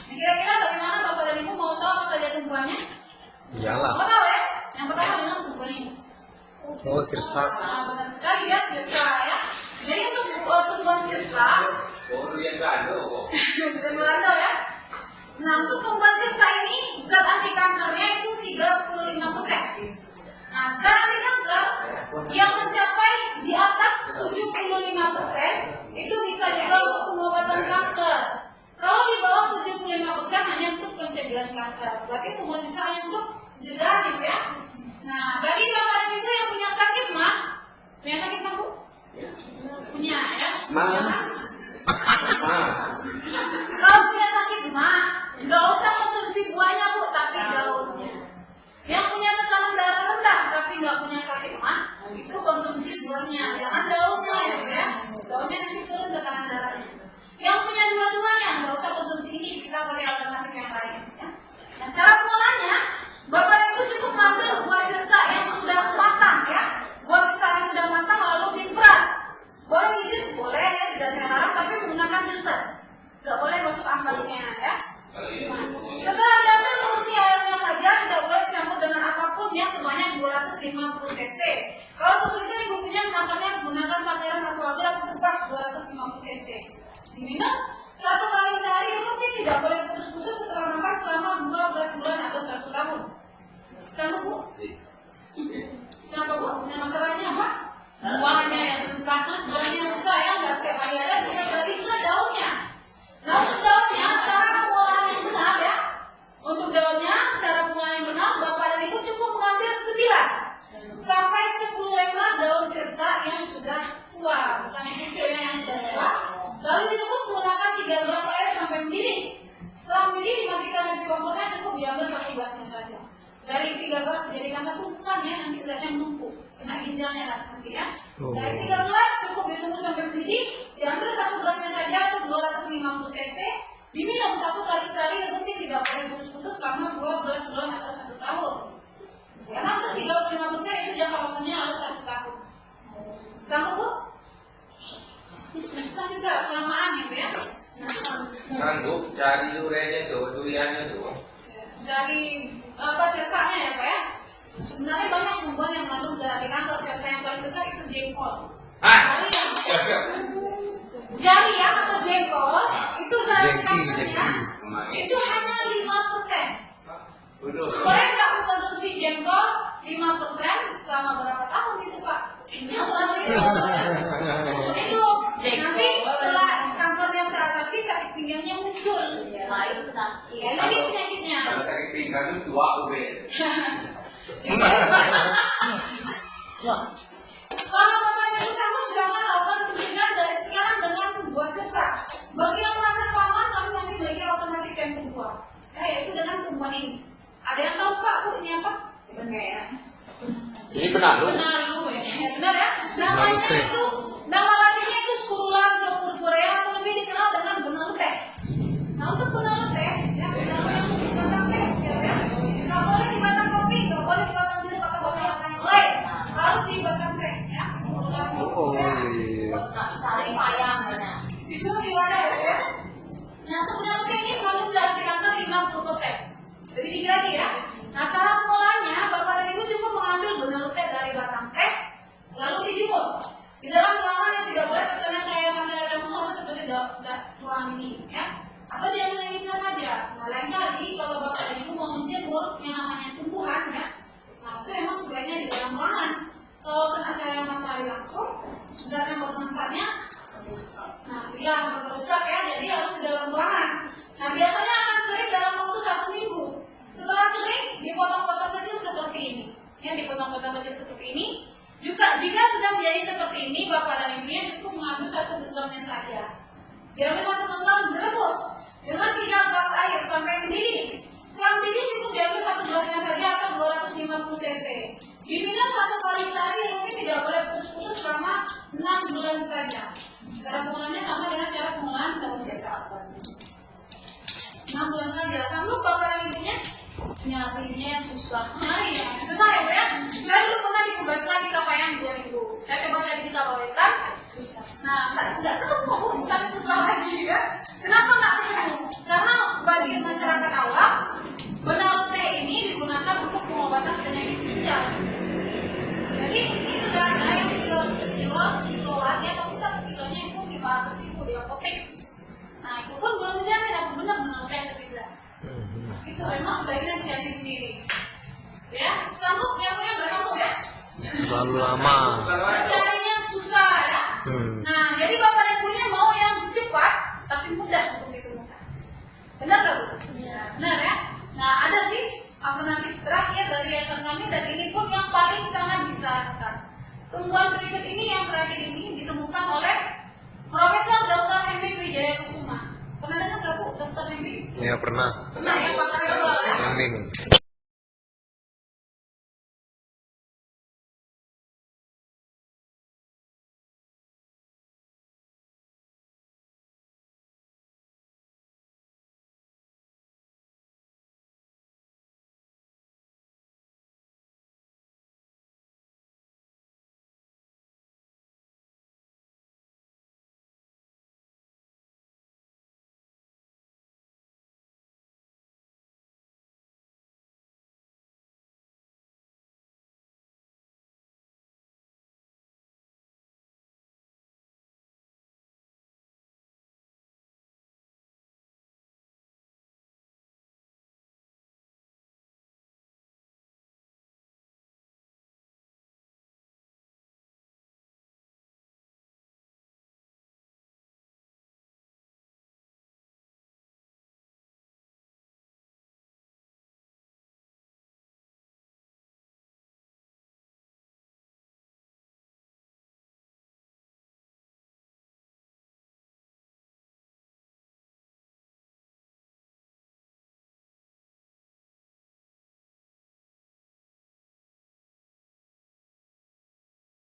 Kira-kira bagaimana Bapak dan Ibu mau tahu apa saja tumbuhannya? Iyalah. Mau tahu ya? Yang pertama dengan tumbuhannya. Oh, sirsa. Nah, benar sekali ya, sirsa ya. Jadi untuk tumbuhan sirsa, bisa melanda ya. Nah, untuk tumbuhan sirsa ini zat anti kankernya itu 35%. Nah, zat anti kanker yang mencapai di atas 75% itu bisa juga untuk pengobatan kanker. Kalau di bawah 75% hanya untuk pencegahan kanker. Berarti tumbuhan sirsa hanya untuk pencegahan Ibu ya. Nah, bagi Bapak dan Ibu yang punya sakit mah, punya sakit mah Bu? Punya ya. Jangan. Kalau punya sakit mah, nggak usah konsumsi buahnya Bu, tapi daunnya. Yang punya tekanan darah rendah tapi nggak punya sakit mah, itu konsumsi buahnya, jangan daunnya ya Bu ya. Daunnya nanti turun tekanan darahnya. Yang punya dua-duanya nggak usah konsumsi ini, kita pakai alternatif yang lain ya. Nah, cara pengolahannya, Bapak dan Ibu cukup mengambil buah sirsa yang sudah matang ya. Buah sirsa yang sudah matang lalu diperas. Baru itu boleh ya, tidak saya larang, tapi menggunakan juicer. Nggak boleh masuk ampasnya ya. Nah, setelah diambil murni airnya saja, tidak boleh dicampur dengan apapun ya, sebanyak 250 cc. Kalau kesulitan Ibu punya gunakan takaran atau gelas pas 250 cc. Diminum 1 kali sehari, rutin, tidak boleh putus-putus setelah makan selama 12 bulan atau 1 tahun. Sama Bu? Kenapa Bu? Nah, masalahnya apa? Buahnya yang susah, buahnya yang susah ya, nggak setiap hari ada, bisa balik ke daunnya. Nah, untuk daunnya, cara pengolahan yang benar ya. Untuk daunnya, cara pengolahan yang benar, Bapak dan Ibu cukup mengambil 9 sampai 10 lembar daun sirsa yang sudah tua, bukan yang hijau yang sudah tua. Lalu direbus menggunakan 3 gelas air sampai mendidih. Setelah mendidih, dimatikan api kompornya, cukup diambil 1 gelasnya saja. Dari 3 gelas dijadikan 1 bukan ya, nanti zatnya menumpuk, kena ginjalnya nanti ya. Dari 3 gelas cukup ditunggu sampai mendidih, diambil 1 gelasnya saja atau 250 cc, diminum 1 kali sehari, rutin, tidak boleh putus-putus selama 12 bulan atau 1 tahun. Karena untuk 35% itu jangka waktunya harus 1 tahun. Sanggup Bu? Susah juga kelamaan ya. Sanggup cari duriannya tuh. Cari apa sirsanya ya Pak ya? Sebenarnya banyak tumbuhan yang mengandung zat anti kanker. Contoh yang paling dekat itu jengkol. Jari ya atau jengkol itu zat anti kankernya itu hanya 5%. Boleh nggak mengkonsumsi jengkol 5% selama berapa tahun itu Pak? Ini selama itu nanti setelah kanker yang teratasi sakit pinggangnya muncul. Ya, ini penyakitnya. Kalau sakit pinggang itu 2 UB. Kalau Bapak Ibu sanggup, silakan lakukan pencegahan dari sekarang dengan buah sirsa. Bagi yang merasa paman, kami masih memiliki alternatif yang kedua, yaitu dengan tumbuhan ini. Ada yang tahu Pak Bu ini apa? Benar. Ini benar loh. Ya, benar ya. Namanya itu, nama latinnya itu Scrula purpurea atau lebih dikenal dengan benalu teh. Nah, untuk benalu teh, ya benalu yang untuk batang teh, ya. Nggak boleh di batang kopi, nggak boleh di batang jeruk atau batang yang lain. Harus di batang teh, ya. Scrula purpurea. Cari payang mana? Disuruh di wadah ya. Nah, untuk benalu teh ini mengandung zat anti kanker 50%. Jadi tiga lagi ya. Nah, cara pengolahannya, Bapak dan Ibu cukup mengambil benalu teh dari batang teh, lalu dijemur di dalam ruangan yang tidak boleh terkena cahaya matahari langsung atau seperti ruangan ini, ya. Atau diambil yang ini saja. Nah, lain kali kalau Bapak dan Ibu mau menjemur yang namanya tumbuhan, ya, nah itu emang sebaiknya di dalam ruangan. Kalau kena cahaya matahari langsung, zat yang bermanfaatnya rusak. Nah, ya rusak ya, jadi harus di dalam ruangan. Nah, biasanya akan kering dalam waktu 1 minggu. Setelah kering, dipotong-potong kecil seperti ini. Ya, dipotong-potong kecil seperti ini. Jika sudah menjadi seperti ini, Bapak dan Ibunya cukup mengambil 1 genggamnya saja. Diambil 1 genggam, direbus dengan 3 gelas air sampai mendidih. Setelah mendidih cukup diambil 1 gelasnya saja atau 250 cc. Diminum 1 kali sehari, rutin, tidak boleh putus-putus selama 6 bulan saja. Cara pengolahannya sama dengan cara pengolahan daun sirsa. 6 bulan saja. Sanggup Bapak dan Ibunya? Nyarinya yang susah. Nyari ya, susah ya Bu ya. Saya dulu pernah di Tugaslah kita payang 2000. Saya coba cari di Tabawetan, susah. Nah, nggak ketemu, bukan susah lagi ya. Kenapa nggak ketemu? Karena bagian terlalu lama. Mencarinya susah ya. Nah, jadi bapak dan ibunya mau yang cepat tapi mudah untuk ditemukan. Benar nggak Bu? Benar ya. Nah, ada sih alternatif terakhir dari yayasan kami dan ini pun yang paling sangat disarankan. Tumbuhan berikut ini yang terakhir ini ditemukan oleh Profesor Dr. Heming Wijayakusuma. Pernah dengar nggak Bu, Dr. Heming? Ya pernah. Pernah ya, pakar herbal ya? Heming.